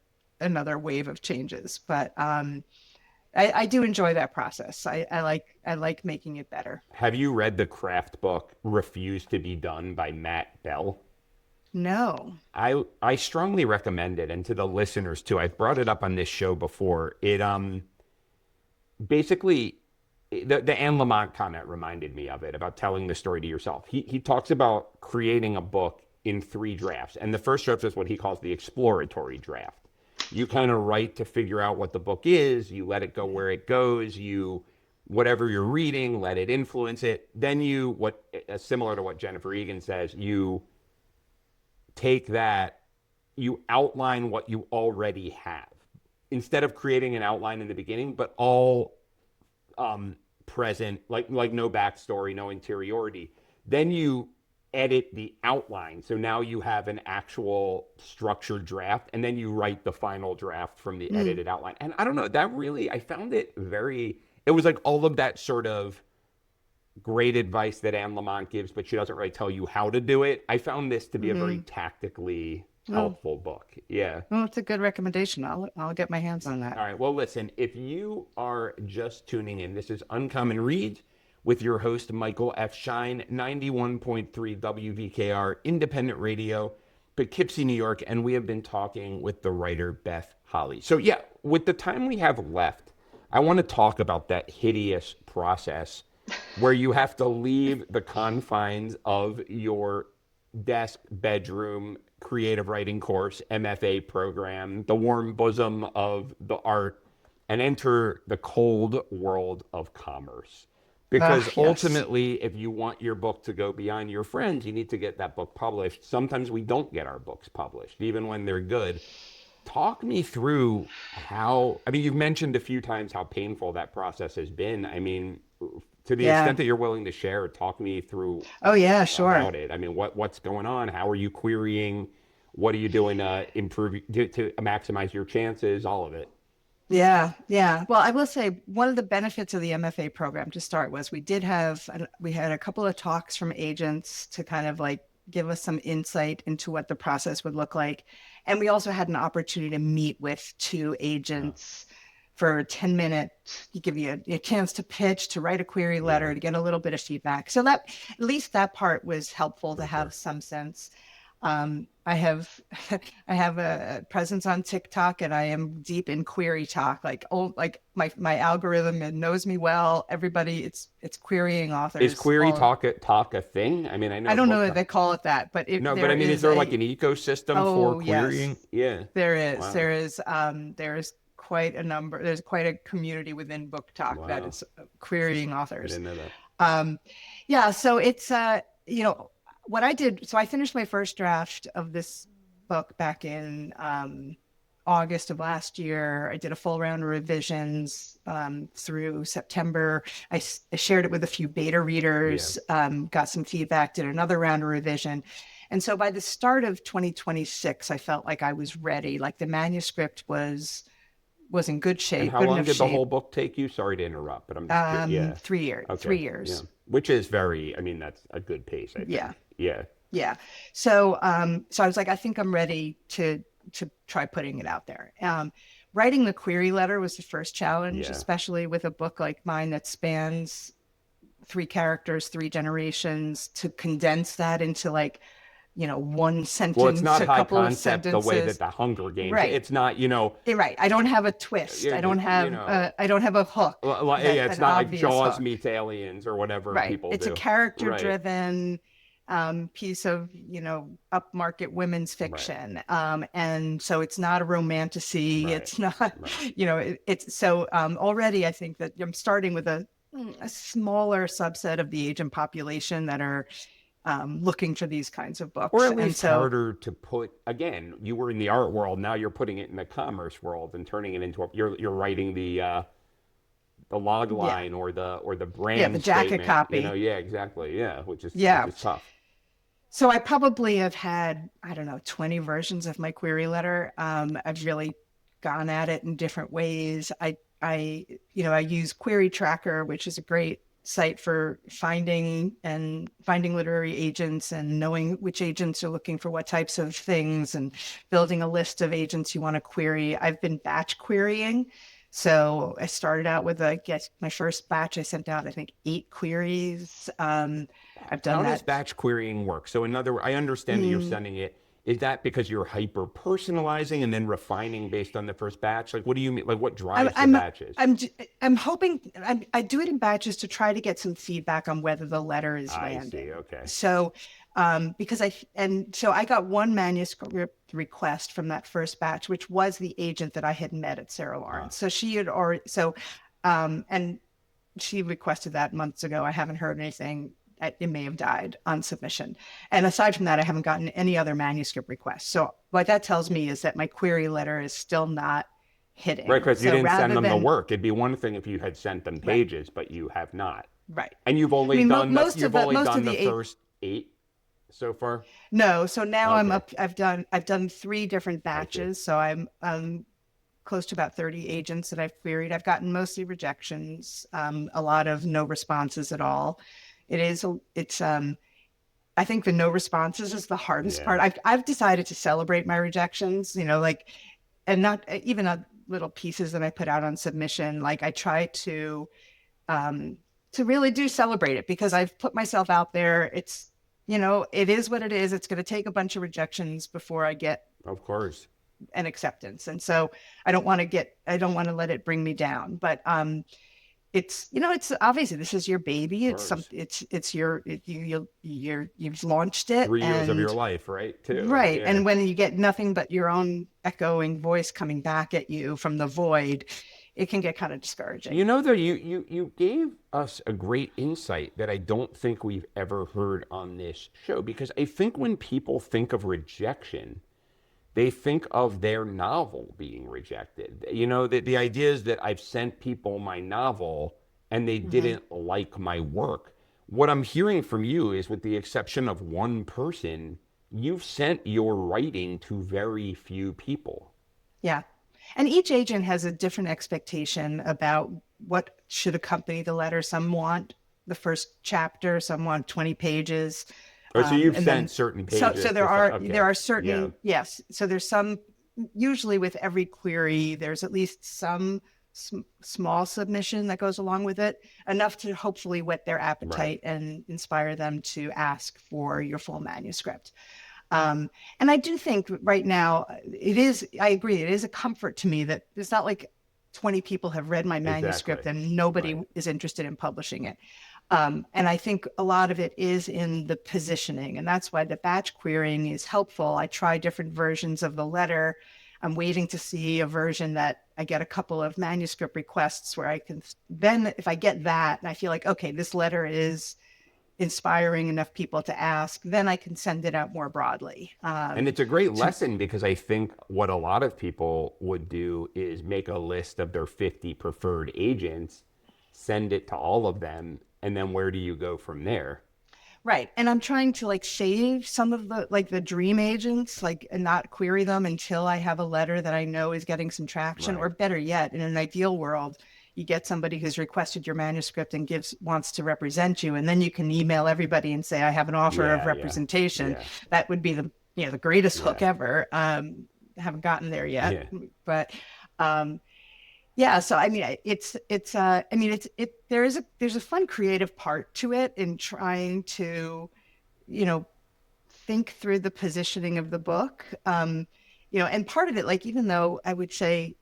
S3: wave of changes. But I do enjoy that process. I like making it better.
S2: Have you read the craft book "Refuse to Be Done" by Matt Bell?
S3: No.
S2: I strongly recommend it, and to the listeners too. I've brought it up on this show before. It basically, the Anne Lamott comment reminded me of it, about telling the story to yourself. He talks about creating a book in 3 drafts, and the first draft is what he calls the exploratory draft. You kind of write to figure out what the book is. You let it go where it goes. Whatever you're reading, let it influence it. Then similar to what Jennifer Egan says, you take that, you outline what you already have. Instead of creating an outline in the beginning, but all present, like no backstory, no interiority. Then you edit the outline. So now you have an actual structured draft, and then you write the final draft from the edited outline. And I don't know, I found it it was like all of that sort of great advice that Anne Lamott gives, but she doesn't really tell you how to do it. I found this to be a very tactically helpful book. Yeah.
S3: Well, it's a good recommendation. I'll get my hands on that.
S2: All right. Well, listen, if you are just tuning in, this is Uncommon Reads with your host, Michael F. Schein, 91.3 WVKR, independent radio, Poughkeepsie, New York, and we have been talking with the writer, Beth Holly. So yeah, with the time we have left, I want to talk about that hideous process where you have to leave the confines of your desk, bedroom, creative writing course, MFA program, the warm bosom of the art, and enter the cold world of commerce. Because ultimately, if you want your book to go beyond your friends, you need to get that book published. Sometimes we don't get our books published, even when they're good. Talk me through you've mentioned a few times how painful that process has been. I mean, to the extent that you're willing to share, talk me through about it. I mean, what's going on? How are you querying? What are you doing to improve, to maximize your chances? All of it.
S3: Yeah. Well, I will say one of the benefits of the MFA program to start was we had a couple of talks from agents to kind of like give us some insight into what the process would look like. And we also had an opportunity to meet with 2 agents for 10 minutes. You give you a chance to pitch, to write a query letter, to get a little bit of feedback. So that, at least that part was helpful to have some sense. I have a presence on TikTok, and I am deep in query talk. Like my algorithm knows me well. Everybody, it's querying authors.
S2: Is query talk a thing? I mean, I
S3: don't know if they call it that, but
S2: is there like an ecosystem for querying?
S3: Yes. Yeah, there is.
S2: Wow.
S3: There is quite a number. There's quite a community within Book Talk that is querying authors.
S2: I didn't know that.
S3: So it's what I did, so I finished my first draft of this book back in August of last year. I did a full round of revisions through September. I shared it with a few beta readers, got some feedback, did another round of revision. And so by the start of 2026, I felt like I was ready. Like the manuscript was in good shape.
S2: And how long did the whole book take you? Sorry to interrupt, but I'm
S3: 3 years. Okay. 3 years.
S2: Yeah. Which is that's a good pace, I think.
S3: Yeah. So I was like, I think I'm ready to try putting it out there. Writing the query letter was the first challenge, especially with a book like mine that spans 3 characters, 3 generations, to condense that into one sentence.
S2: Well, it's not high concept the way that the Hunger Games.
S3: Right.
S2: It's not,
S3: Right. I don't have a twist. I don't have a hook.
S2: It's not like Jaws meets Aliens or whatever people do.
S3: It's a character-driven piece of, upmarket women's fiction. And so it's not a romantasy. It's not, it's so already I think that I'm starting with a a smaller subset of the agent population that are looking for these kinds of books.
S2: Or at
S3: And
S2: least
S3: so,
S2: harder to put, again, you were in the art world, now you're putting it in the commerce world and turning it into you're writing the log
S3: yeah,
S2: line or the
S3: yeah, the
S2: brand
S3: jacket
S2: statement,
S3: copy.
S2: yeah, exactly. Yeah, which
S3: Yeah.
S2: is tough.
S3: So I probably have had, I don't know, 20 versions of my query letter. I've really gone at it in different ways. I use Query Tracker, which is a great site for finding literary agents and knowing which agents are looking for what types of things and building a list of agents you want to query. I've been batch querying. So I started out with, I guess, my first batch, I sent out, I think, 8 queries. I've done
S2: How does
S3: that.
S2: batch querying work? So in other words, I understand that you're
S3: Mm,
S2: sending it. Is that because you're hyper personalizing and then refining based on the first batch? Like, what do you mean? Like, what
S3: I'm
S2: drives the
S3: I'm
S2: batches?
S3: I'm j- I'm hoping I do it in batches to try to get some feedback on whether the letter is
S2: I see.
S3: landing.
S2: Okay.
S3: So, because I got one manuscript request from that first batch, which was the agent that I had met at Sarah
S2: Uh,
S3: Lawrence. So and she requested that months ago. I haven't heard anything. It may have died on submission. And aside from that, I haven't gotten any other manuscript requests. So what that tells me is that my query letter is still not
S2: right,
S3: hitting.
S2: because you
S3: So
S2: didn't send
S3: rather
S2: them the
S3: than
S2: work. It'd be one thing if you had sent them
S3: right,
S2: pages, but you have not.
S3: right.
S2: And you've
S3: I
S2: only
S3: mean,
S2: done the
S3: most of
S2: you've
S3: the
S2: only
S3: most of
S2: done the
S3: the eight.
S2: first 8 so far.
S3: No, so now I'm
S2: Okay,
S3: up. I've done 3 different
S2: I see.
S3: batches. So I'm close to about 30 agents that I've queried. I've gotten mostly rejections, a lot of no responses at all. It's I think the no responses is the hardest
S2: Yeah.
S3: part. I've decided to celebrate my rejections, and not even little pieces that I put out on submission. Like I try um, to really do celebrate it because I've put myself out there. It is what it is. It's going to take a bunch of rejections before I get
S2: Of course.
S3: an acceptance, and so I don't want to let it bring me down. But it's obviously this is your
S2: Of
S3: baby.
S2: course.
S3: It's your you've launched it,
S2: 3 years of your
S3: and
S2: life, right? Too.
S3: right.
S2: Yeah.
S3: And when you get nothing but your own echoing voice coming back at you from the void, it can get kind of discouraging.
S2: You know, though, you gave us a great insight that I don't think we've ever heard on this show, because I think when people think of rejection, they think of their novel being rejected. You know, the idea is that I've sent people my novel and they
S3: Hmm.
S2: didn't like my work. What I'm hearing from you is, with the exception of one person, you've sent your writing to very few people.
S3: Yeah. And each agent has a different expectation about what should accompany the letter. Some want the first chapter, some want 20 pages.
S2: Oh, so you've
S3: And
S2: sent
S3: then
S2: certain
S3: so
S2: pages to
S3: there
S2: okay.
S3: are
S2: Yeah.
S3: certain, yes. So there's some, usually with every query, there's at least some small submission that goes along with it, enough to hopefully whet their
S2: Right.
S3: appetite and inspire them to ask for your full manuscript. And I do think right now I agree, it is a comfort to me that it's not like 20 people have read my
S2: Exactly.
S3: manuscript and nobody
S2: Right.
S3: is interested in publishing it. And I think a lot of it is in the positioning, and that's why the batch querying is helpful. I try different versions of the letter. I'm waiting to see a version that I get a couple of manuscript requests where I can then, if I get that and I feel like, okay, this letter is inspiring enough people to ask, then I can send it out more broadly.
S2: And it's a great
S3: To
S2: lesson, because I think what a lot of people would do is make a list of their 50 preferred agents, send it to all of them, and then where do you go from there?
S3: Right. And I'm trying to like save some of the dream agents, like, and not query them until I have a letter that I know is getting some traction. Or
S2: Right.
S3: better yet, in an ideal world, you get somebody who's requested your manuscript and wants to represent you, and then you can email everybody and say, I have an offer of
S2: Yeah, yeah,
S3: representation.
S2: yeah,
S3: That would be the greatest hook
S2: yeah,
S3: ever. Haven't gotten there yet,
S2: yeah.
S3: but yeah, so I mean there's a fun creative part to it in trying to, you know, think through the positioning of the book. And part of it, like, even though I would say,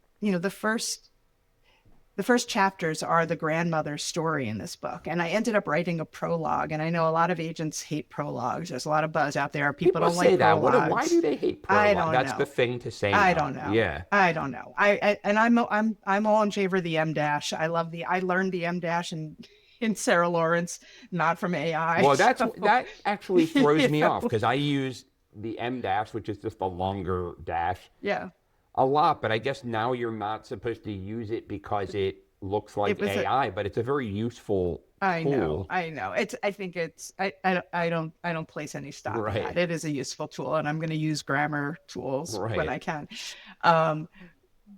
S3: the first chapters are the grandmother's story in this book. And I ended up writing a prologue. And I know a lot of agents hate prologues. There's a lot of buzz out there. People
S2: People
S3: don't
S2: say
S3: like
S2: that. Why do
S3: prologues.
S2: they hate
S3: I
S2: prologue?
S3: don't
S2: That's the
S3: know.
S2: thing to say
S3: I
S2: now.
S3: don't know.
S2: Yeah.
S3: I don't know. I'm all in favor of the M dash. I learned the M dash in Sarah Lawrence, not from AI.
S2: Well,
S3: So,
S2: that actually throws
S3: you
S2: me off
S3: know,
S2: because I use the M dash, which is just a longer dash,
S3: yeah,
S2: a lot. But I guess now you're not supposed to use it because it looks
S3: it
S2: like
S3: was a,
S2: AI, but it's a very useful tool.
S3: I know. I think it's, I don't place any stock in that.
S2: Right,
S3: It is a useful tool, and I'm going to use grammar tools when
S2: right.
S3: I can. Um,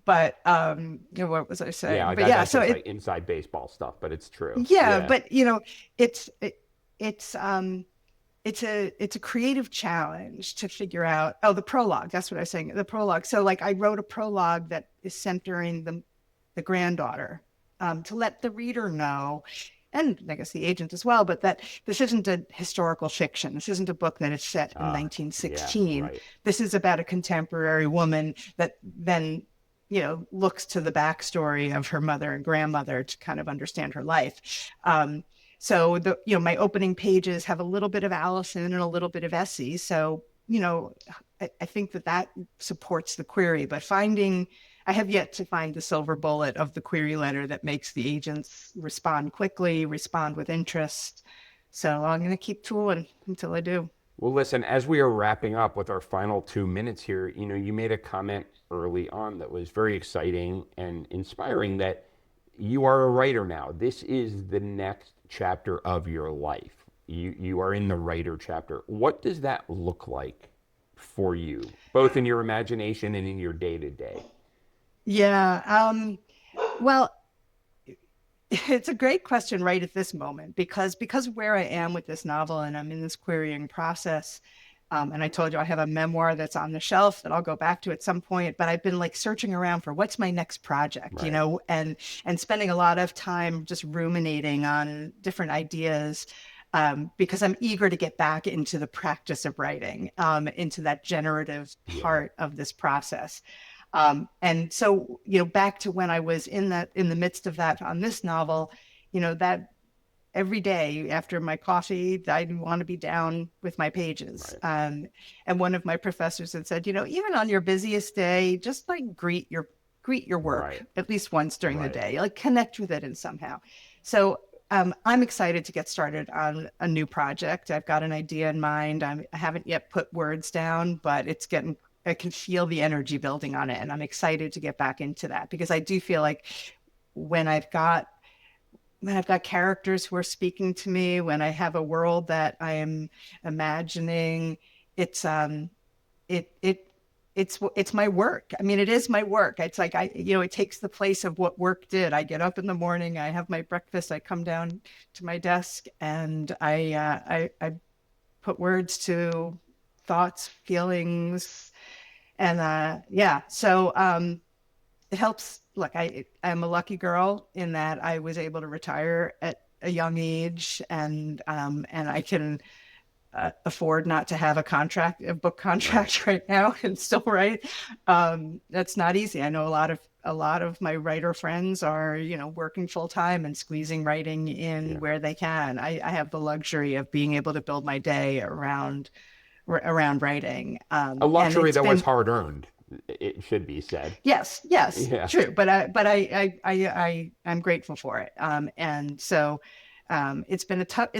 S3: but what was I saying?
S2: Yeah,
S3: But yeah,
S2: that's
S3: so
S2: just like inside baseball stuff, but it's true.
S3: yeah,
S2: Yeah.
S3: but it's it's it's a creative challenge to figure out. Oh, the prologue. That's what I was saying. The prologue. So like I wrote a prologue that is centering the granddaughter, to let the reader know, and I guess the agent as well, but that this isn't a historical fiction. This isn't a book that is set in
S2: Yeah,
S3: 1916.
S2: right.
S3: This is about a contemporary woman that then, looks to the backstory of her mother and grandmother to kind of understand her life. So my opening pages have a little bit of Allison and a little bit of Essie. So, I think that supports the query, but I have yet to find the silver bullet of the query letter that makes the agents respond quickly, respond with interest. So I'm going to keep tooling until I do.
S2: Well, listen, as we are wrapping up with our final 2 minutes here, you made a comment early on that was very exciting and inspiring that you are a writer now. This is the next chapter of your life. You are in the writer chapter. What does that look like for you, both in your imagination and in your day to day?
S3: Yeah. Well, it's a great question right at this moment because where I am with this novel and I'm in this querying process. And I told you I have a memoir that's on the shelf that I'll go back to at some point, but I've been like searching around for what's my next project,
S2: Right.
S3: and spending a lot of time just ruminating on different ideas, because I'm eager to get back into the practice of writing, into that generative
S2: Yeah.
S3: part of this process. And so, back to when I was in the midst of that on this novel, that every day after my coffee, I want to be down with my pages.
S2: Right.
S3: And one of my professors had said, even on your busiest day, just like greet your work
S2: Right.
S3: at least once during the
S2: Right.
S3: day, like connect with it in somehow. So I'm excited to get started on a new project. I've got an idea in mind. I haven't yet put words down, but I can feel the energy building on it. And I'm excited to get back into that because I do feel like when I've got characters who are speaking to me, when I have a world that I am imagining, it's it it it's my work. I mean, it is my work. It's like it takes the place of what work did. I get up in the morning, I have my breakfast, I come down to my desk, and I put words to thoughts, feelings, and yeah. So it helps. Look, I'm a lucky girl in that I was able to retire at a young age, and I can afford not to have a book
S2: Right.
S3: contract right now and still write. That's not easy. I know a lot of my writer friends are, working full time and squeezing writing in
S2: Yeah.
S3: where they can. I have the luxury of being able to build my day around writing.
S2: A
S3: And
S2: luxury
S3: it's
S2: that was
S3: been
S2: hard earned, it should be said.
S3: yes,
S2: Yeah.
S3: true. I'm grateful for it. And so it's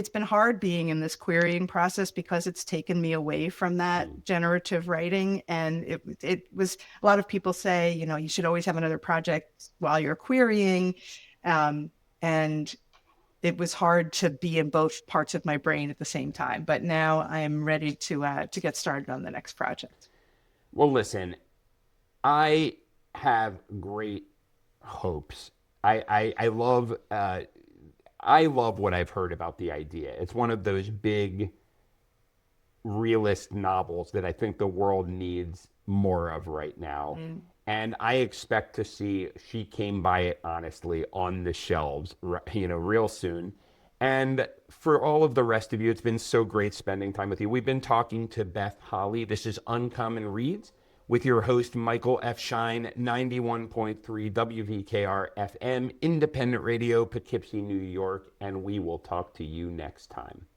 S3: been hard being in this querying process because it's taken me away from
S2: Mm.
S3: that generative writing. And it was, a lot of people say, you should always have another project while you're querying. And it was hard to be in both parts of my brain at the same time. But now I'm ready to get started on the next project.
S2: Well, listen, I have great hopes. I love what I've heard about the idea. It's one of those big realist novels that I think the world needs more of right now.
S3: Mm.
S2: And I expect to see She Came By It Honestly on the shelves, real soon. And for all of the rest of you, it's been so great spending time with you. We've been talking to Beth Holly. This is Uncommon Reads with your host, Michael F. Schein, 91.3 WVKR FM, independent radio, Poughkeepsie, New York. And we will talk to you next time.